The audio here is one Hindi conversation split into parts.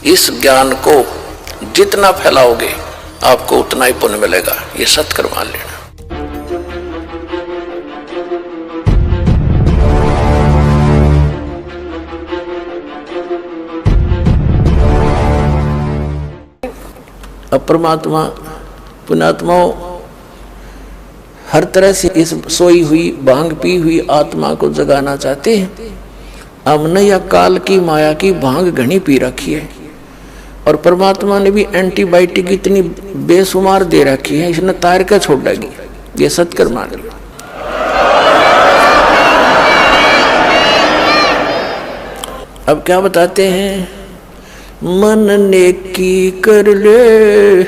इस ज्ञान को जितना फैलाओगे आपको उतना ही पुण्य मिलेगा, ये सत्कर मान लेना। अब परमात्मा पुण्यात्माओं हर तरह से इस सोई हुई भांग पी हुई आत्मा को जगाना चाहते हैं। हमने या काल की माया की भांग घनी पी रखी है और परमात्मा ने भी एंटीबायोटिक इतनी बेशुमार दे रखी है, इसने तार का छोड़ेगी, ये सत्कर मान लो। अब क्या बताते हैं, मन नेकी कर ले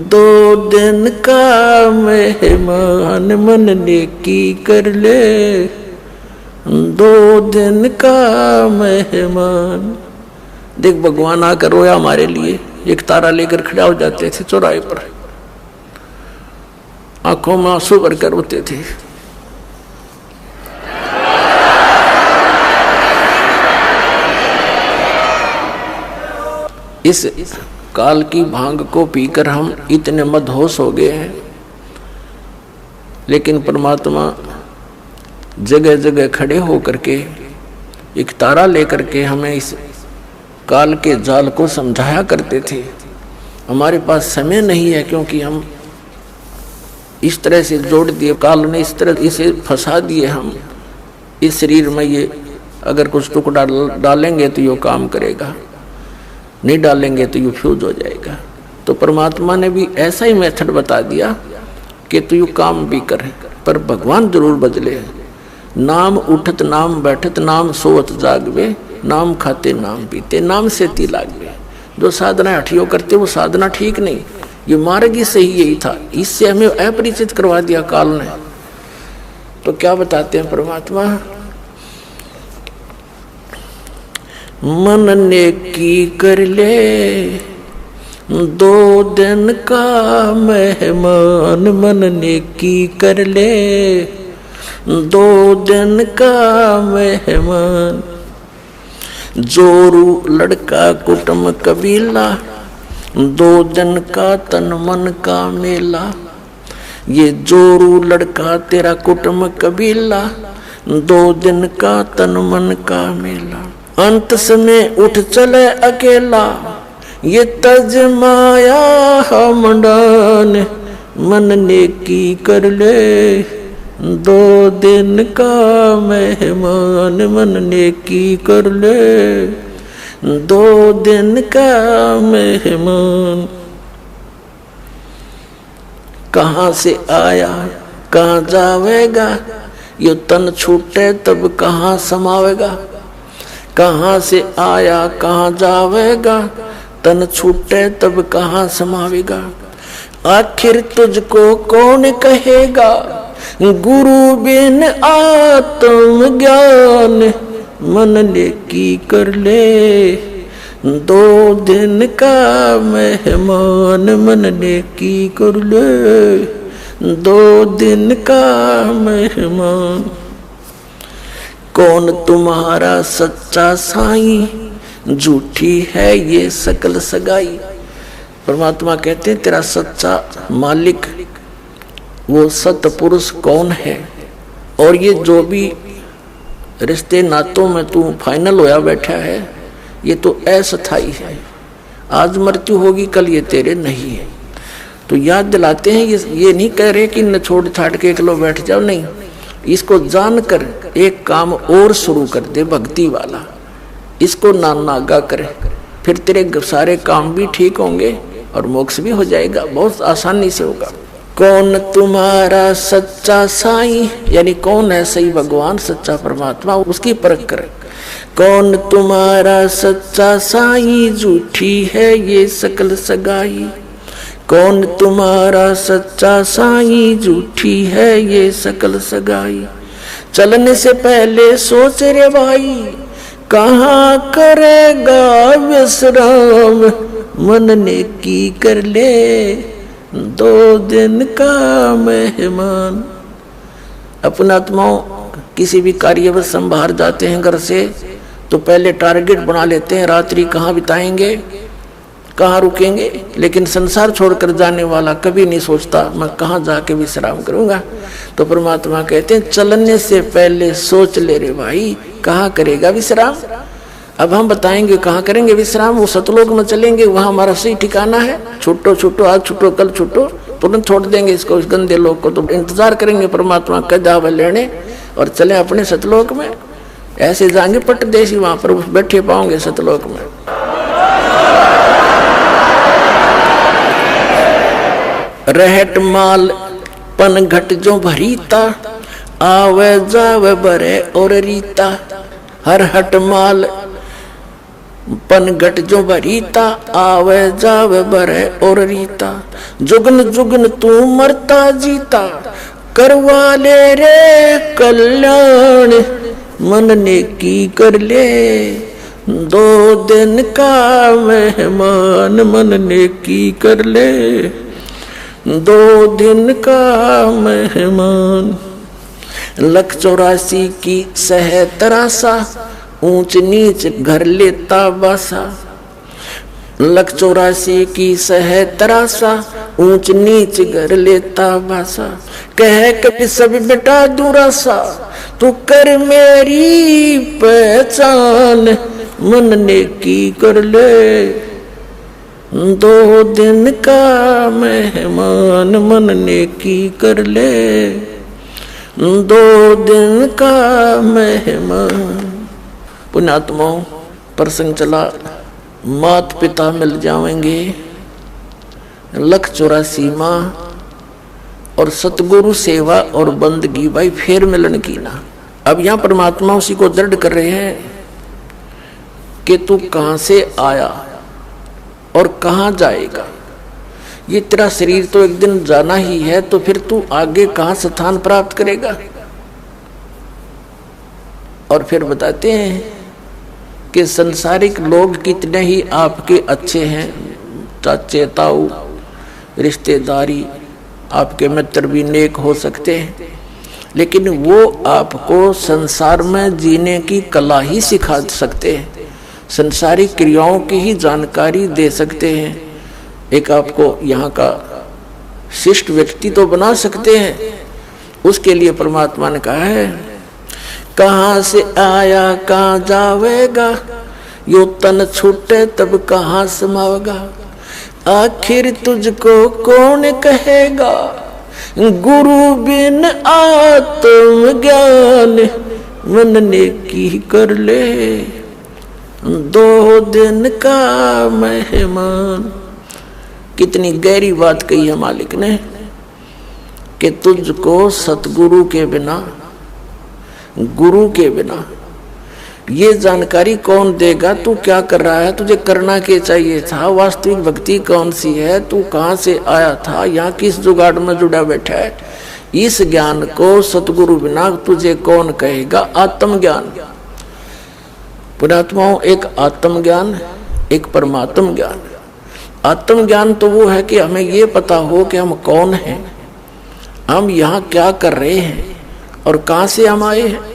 2 दिन का मेहमान, मन नेकी कर ले 2 दिन का मेहमान। देख भगवान आकर रोया हमारे लिए, एक तारा लेकर खड़ा हो जाते थे चौराहे पर, आंखों में आंसू भरकर रोते थे। इस काल की भांग को पीकर हम इतने मदहोश हो गए हैं, लेकिन परमात्मा जगह जगह खड़े होकर के एक तारा लेकर के हमें इस काल के जाल को समझाया करते थे। हमारे पास समय नहीं है क्योंकि हम इस तरह से जोड़ दिए, काल ने इस तरह इसे फंसा दिए। हम इस शरीर में ये अगर कुछ टुकड़ा डालेंगे तो ये काम करेगा, नहीं डालेंगे तो ये फ्यूज हो जाएगा। तो परमात्मा ने भी ऐसा ही मेथड बता दिया कि तू यू काम भी कर, पर भगवान जरूर बदले। नाम उठत नाम बैठत नाम सोवत जागवे, नाम खाते नाम पीते नाम से ती लागवे। जो साधना हठियों करते वो साधना ठीक नहीं, ये मार्ग ही सही यही था। इससे हमें अपरिचित करवा दिया काल ने। तो क्या बताते हैं परमात्मा, मन नेकी कर ले 2 दिन का मेहमान, मन नेकी कर ले 2 दिन का मेहमान। जोरू लड़का कुटुंब कबीला 2 दिन का तन मन का मेला। ये जोरू लड़का तेरा कुटुंब कबीला 2 दिन का तन मन का मेला। अंत समय उठ चले अकेला ये तज माया हमडान, मन नेकी कर ले 2 दिन का मेहमान, मन नेकी कर ले 2 दिन का मेहमान। कहाँ से आया कहाँ जावेगा, ये तन छूटे तब कहाँ समावेगा। कहाँ से आया कहाँ जावेगा, तन छूटे तब कहाँ समावेगा। आखिर तुझको कौन कहेगा, गुरु बिन आत्म ज्ञान, मन नेकी कर ले 2 दिन का मेहमान, मन नेकी कर ले 2 दिन का मेहमान। कौन तुम्हारा सच्चा साईं, झूठी है ये सकल सगाई। परमात्मा कहते हैं तेरा सच्चा मालिक वो सतपुरुष कौन है, और ये जो भी रिश्ते नातों में तू फाइनल होया बैठा है ये तो अस्थाई है। आज मृत्यु होगी कल ये तेरे नहीं है। तो याद दिलाते हैं, ये नहीं कह रहे कि न छोड़ छाड़ के एकलो बैठ जाओ, नहीं, इसको जानकर एक काम और शुरू कर दे भक्ति वाला, इसको नागा करे, फिर तेरे सारे काम भी ठीक होंगे और मोक्ष भी हो जाएगा, बहुत आसानी से होगा। कौन तुम्हारा सच्चा साईं, यानी कौन है सही भगवान सच्चा परमात्मा, उसकी परख करे। कौन तुम्हारा सच्चा साईं, झूठी है ये सकल सगाई। कौन तुम्हारा सच्चा साईं, झूठी है ये सकल सगाई। चलने से पहले सोच रे भाई, कहाँ करेगा विश्राम, मन नेकी कर ले 2 दिन का मेहमान। अपना आत्माओं किसी भी कार्य में बाहर जाते हैं घर से, तो पहले टारगेट बना लेते हैं, रात्रि कहाँ बिताएंगे, कहाँ रुकेंगे। लेकिन संसार छोड़कर जाने वाला कभी नहीं सोचता मैं कहाँ जाके विश्राम करूंगा। तो परमात्मा कहते हैं चलने से पहले सोच ले रे भाई, कहाँ करेगा विश्राम। अब हम बताएंगे कहाँ करेंगे विश्राम। वो सतलोक में चलेंगे, वहां हमारा सही ठिकाना है। छूटो छूटो, आज छूटो कल छूटो, तुरंत छोड़ देंगे इसको, इस गंदे लोक को। तो इंतजार करेंगे परमात्मा का जावे लेने और चले अपने सतलोक में। ऐसे जाएंगे पट्टदेशी, वहां पर बैठे पाओगे सतलोक में। रहट माल पन घट जो भरीता, आवे जावे बरे और रीता। हर हट माल पन घट जो भरीता, आवे जावे बरे और रीता। जुगन जुगन तू मरता जीता, करवा ले रे कल्याण। मन ने की कर ले 2 दिन का मेहमान, मन ने की कर ले 2 दिन का मेहमान। 184 की सह तरासा, ऊंच नीच घर लेता बासा। 184 की सह तरासा, ऊंच नीच घर लेता बासा। कह कभी सब बेटा दूरासा, तू कर मेरी पहचान। मन ने की कर ले 2 दिन का मेहमान, मन ने की कर ले 2 दिन का मेहमान। पुण्यात्माओं, प्रसंग चला, मात पिता मिल जाएंगे, 184 माँ और सतगुरु सेवा और बंदगी, भाई फिर मिलन की ना। अब यहाँ परमात्मा उसी को दृढ़ कर रहे हैं कि तू कहां से आया और कहां जाएगा। ये तेरा शरीर तो एक दिन जाना ही है, तो फिर तू आगे कहां स्थान प्राप्त करेगा। और फिर बताते हैं कि संसारिक लोग कितने ही आपके अच्छे हैं, चाचे ताऊ रिश्तेदारी आपके मित्र भी नेक हो सकते हैं, लेकिन वो आपको संसार में जीने की कला ही सिखा सकते हैं, संसारिक क्रियाओं की ही जानकारी दे सकते हैं। एक आपको यहाँ का शिष्ट व्यक्ति तो बना सकते हैं। उसके लिए परमात्मा ने कहा है, कहाँ से आया कहाँ जावेगा, यो तन छूटे तब कहाँ समावेगा। आखिर तुझको कौन कहेगा, गुरु बिन आत्म ज्ञान। मन ने की कर ले 2 दिन का मेहमान। कितनी गहरी बात कही है मालिक ने कि तुझको सतगुरु के बिना, गुरु के बिना ये जानकारी कौन देगा, तू क्या कर रहा है, तुझे करना क्या चाहिए था, वास्तविक भक्ति कौन सी है, तू कहाँ से आया था, यहाँ किस जुगाड़ में जुड़ा बैठा है। इस ज्ञान को सतगुरु बिना तुझे कौन कहेगा। आत्मज्ञान, पुण्यात्माओं, एक आत्मज्ञान, एक परमात्म ज्ञान। आत्मज्ञान तो वो है कि हमें ये पता हो कि हम कौन हैं, हम यहाँ क्या कर रहे हैं और कहाँ से हम आए हैं।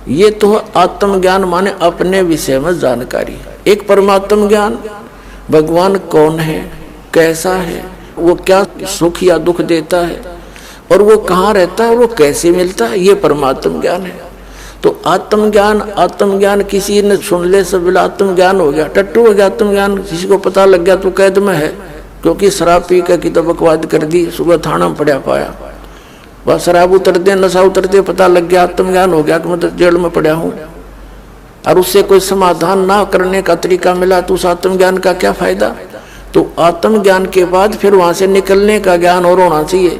ये तो आत्मज्ञान माने अपने विषय में जानकारी। एक परमात्म ज्ञान, भगवान कौन है, कैसा है, वो क्या सुख या दुख देता है और वो कहाँ रहता है, वो कैसे मिलता है, ये परमात्म ज्ञान है। तो आत्मज्ञान किसी ने सुन ले सब आत्मज्ञान हो गया, टट्टू हो गया आत्मज्ञान। किसी को पता लग गया तो कैद में है, क्योंकि शराब पी कर की तो बकवाद कर दी, सुबह थाना में पड़ा पाया। वह शराब उतरते नशा उतरते पता लग गया, आत्मज्ञान हो गया कि मैं तो जेल में पड़ा हूँ। और उससे कोई समाधान ना करने का तरीका मिला तो उस आत्मज्ञान का क्या फायदा। तो आत्मज्ञान के बाद फिर वहां से निकलने का ज्ञान और होना चाहिए,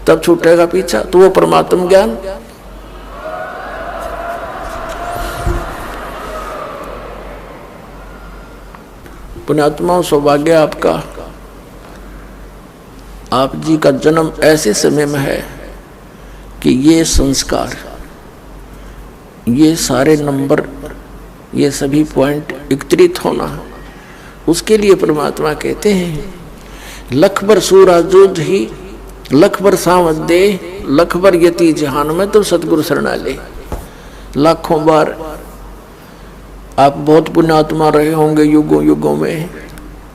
तब छूटेगा पीछा। तो वो परमात्म ज्ञान। पुण्यात्मा, सौभाग्य आपका, आप जी का जन्म ऐसे समय में है कि ये संस्कार, ये सारे नंबर, ये सभी पॉइंट एकत्रित होना, उसके लिए परमात्मा कहते हैं लख बर सूरा जोध ही लख बर सावध दे, लख बर यति जहान में तो सतगुरु शरणा ले। लाखों बार आप बहुत पुण्यात्मा रहे होंगे, युगों युगों में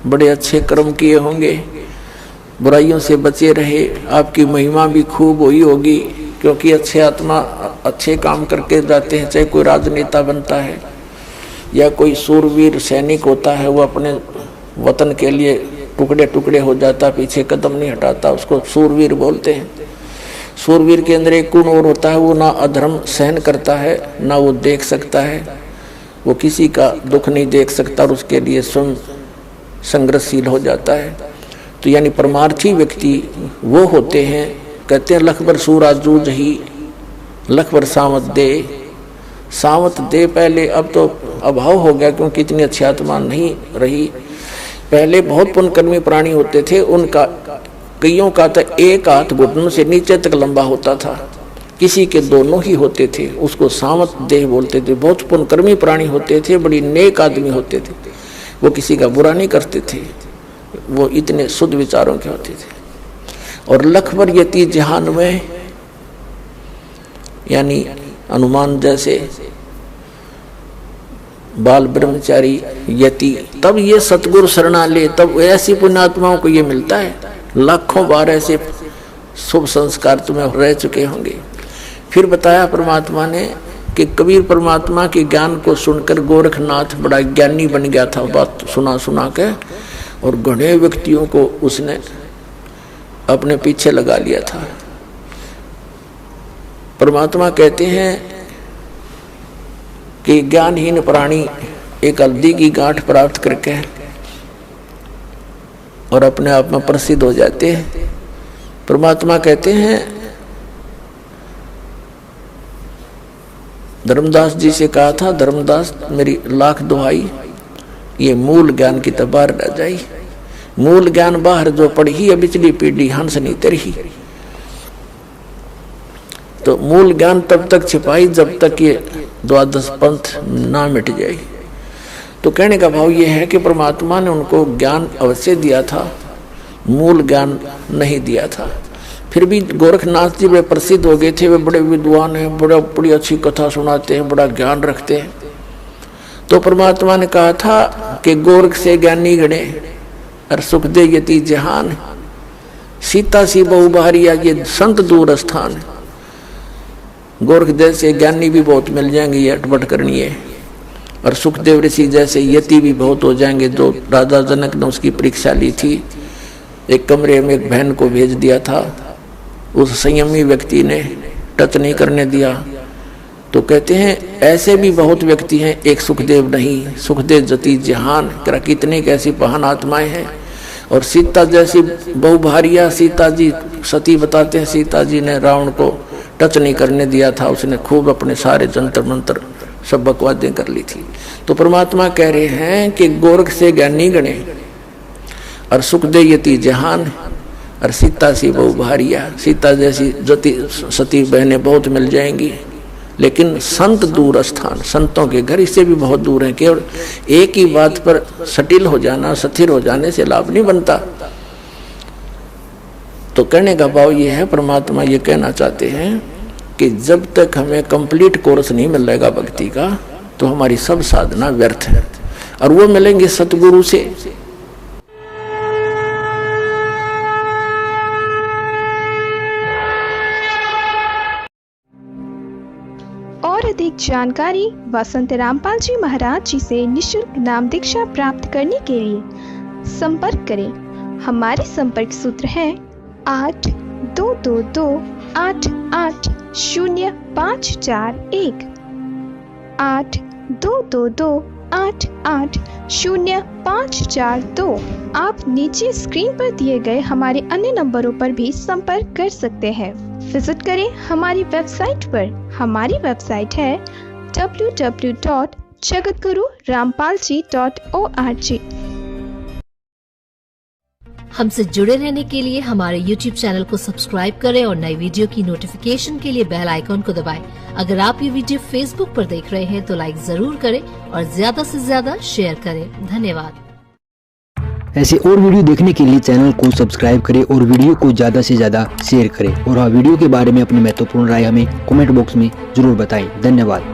बड़े अच्छे कर्म किए होंगे, बुराइयों से बचे रहे, आपकी महिमा भी खूब हुई होगी, क्योंकि अच्छे आत्मा अच्छे काम करके जाते हैं। चाहे कोई राजनेता बनता है या कोई सूरवीर सैनिक होता है, वो अपने वतन के लिए टुकड़े टुकड़े हो जाता, पीछे कदम नहीं हटाता, उसको सूरवीर बोलते हैं। सूरवीर के अंदर एक गुण और होता है, वो ना अधर्म सहन करता है, ना वो देख सकता है, वो किसी का दुख नहीं देख सकता और उसके लिए स्वयं संघर्षशील हो जाता है। तो यानी परमार्थी व्यक्ति वो होते हैं, कहते हैं लख बर सूरा जूझ ही लख बर सावत दे। सावत दे पहले, अब तो अभाव हो गया क्योंकि इतनी अच्छी आत्मा नहीं रही। पहले बहुत पुण्यकर्मी प्राणी होते थे, उनका कईयों का तो एक हाथ घुटनों से नीचे तक लंबा होता था, किसी के दोनों ही होते थे, उसको सावत देह बोलते थे। बहुत पुण्यकर्मी प्राणी होते थे, बड़ी नेक आदमी होते थे, वो किसी का बुरा नहीं करते थे, वो इतने शुद्ध विचारों के होते थे। और लखबर यति जहान में, यानी हनुमान जैसे बाल ब्रह्मचारी यति, तब ये सतगुरु शरणा ले, तब ऐसी पुण्यात्माओं को ये मिलता है। लाखों बार ऐसे शुभ संस्कार तुम्हें रह चुके होंगे। फिर बताया परमात्मा ने कि कबीर परमात्मा के ज्ञान को सुनकर गोरखनाथ बड़ा ज्ञानी बन गया था, बात सुना सुना के, और घने व्यक्तियों को उसने अपने पीछे लगा लिया था। परमात्मा कहते हैं कि ज्ञानहीन प्राणी एक हल्दी की गांठ प्राप्त करके और अपने आप में प्रसिद्ध हो जाते हैं। परमात्मा कहते हैं, धर्मदास जी से कहा था, धर्मदास मेरी लाख दुहाई, ये मूल ज्ञान की तो बाहर रह जाई। मूल ज्ञान बाहर जो पढ़ी है बिचली पीढ़ी हंस नहीं तरही। तो मूल ज्ञान तब तक छिपाई जब तक ये द्वादश पंथ ना मिट जाए। तो कहने का भाव ये है कि परमात्मा ने उनको ज्ञान अवश्य दिया था, मूल ज्ञान नहीं दिया था। फिर भी गोरखनाथ जी बड़े प्रसिद्ध हो गए थे, वे बड़े विद्वान हैं, बड़ी अच्छी कथा सुनाते हैं, बड़ा ज्ञान रखते हैं। तो परमात्मा ने कहा था कि गोरख से ज्ञानी गणे और सुख दे यति जहान, सीता सी बहु बहारिया ये संत दूर स्थान। गोरख जैसे ज्ञानी भी बहुत मिल जाएंगे, ये अटपट करनी है, और सुखदेव ऋषि जैसे यति भी बहुत हो जाएंगे। जो राजा जनक ने उसकी परीक्षा ली थी, एक कमरे में एक बहन को भेज दिया था, उस संयमी व्यक्ति ने टच नहीं करने दिया। तो कहते हैं ऐसे भी बहुत व्यक्ति हैं, एक सुखदेव नहीं, सुखदेव जति जहान, कितने कैसी महान आत्माएं हैं। और सीता जैसी बहुभारिया, सीता जी सती बताते हैं, सीता जी ने रावण को टच नहीं करने दिया था, उसने खूब अपने सारे जंतर मंत्र सब बकवादें कर ली थी। तो परमात्मा कह रहे हैं कि गोरख से ज्ञानी गणे और सुखदेव यति जहान और सीता सी बहु भारिया, सीता जैसी जति सती बहनें बहुत मिल जाएंगी, लेकिन संत दूर स्थान, संतों के घर इससे भी बहुत दूर हैं। केवल एक ही बात पर सटिल हो जाना, स्थिर हो जाने से लाभ नहीं बनता। तो कहने का भाव ये है, परमात्मा ये कहना चाहते हैं कि जब तक हमें कंप्लीट कोर्स नहीं मिलेगा भक्ति का, तो हमारी सब साधना व्यर्थ है, और वो मिलेंगे सतगुरु से। और अधिक जानकारी वसंत रामपाल जी महाराज जी से निःशुल्क नाम दीक्षा प्राप्त करने के लिए संपर्क करें। हमारे संपर्क सूत्र है 8222880541 8222880542। आप नीचे स्क्रीन पर दिए गए हमारे अन्य नंबरों पर भी संपर्क कर सकते हैं। विजिट करें हमारी वेबसाइट पर। हमारी वेबसाइट है www.jagatgururampalji.org। हमसे जुड़े रहने के लिए हमारे YouTube चैनल को सब्सक्राइब करें और नई वीडियो की नोटिफिकेशन के लिए बेल आइकॉन को दबाएं। अगर आप ये वीडियो Facebook पर देख रहे हैं तो लाइक जरूर करें और ज्यादा से ज्यादा शेयर करें। धन्यवाद। ऐसे और वीडियो देखने के लिए चैनल को सब्सक्राइब करें और वीडियो को ज्यादा से ज्यादा शेयर करें। और हाँ, वीडियो के बारे में अपनी महत्वपूर्ण राय हमें कमेंट बॉक्स में जरूर बताएं। धन्यवाद।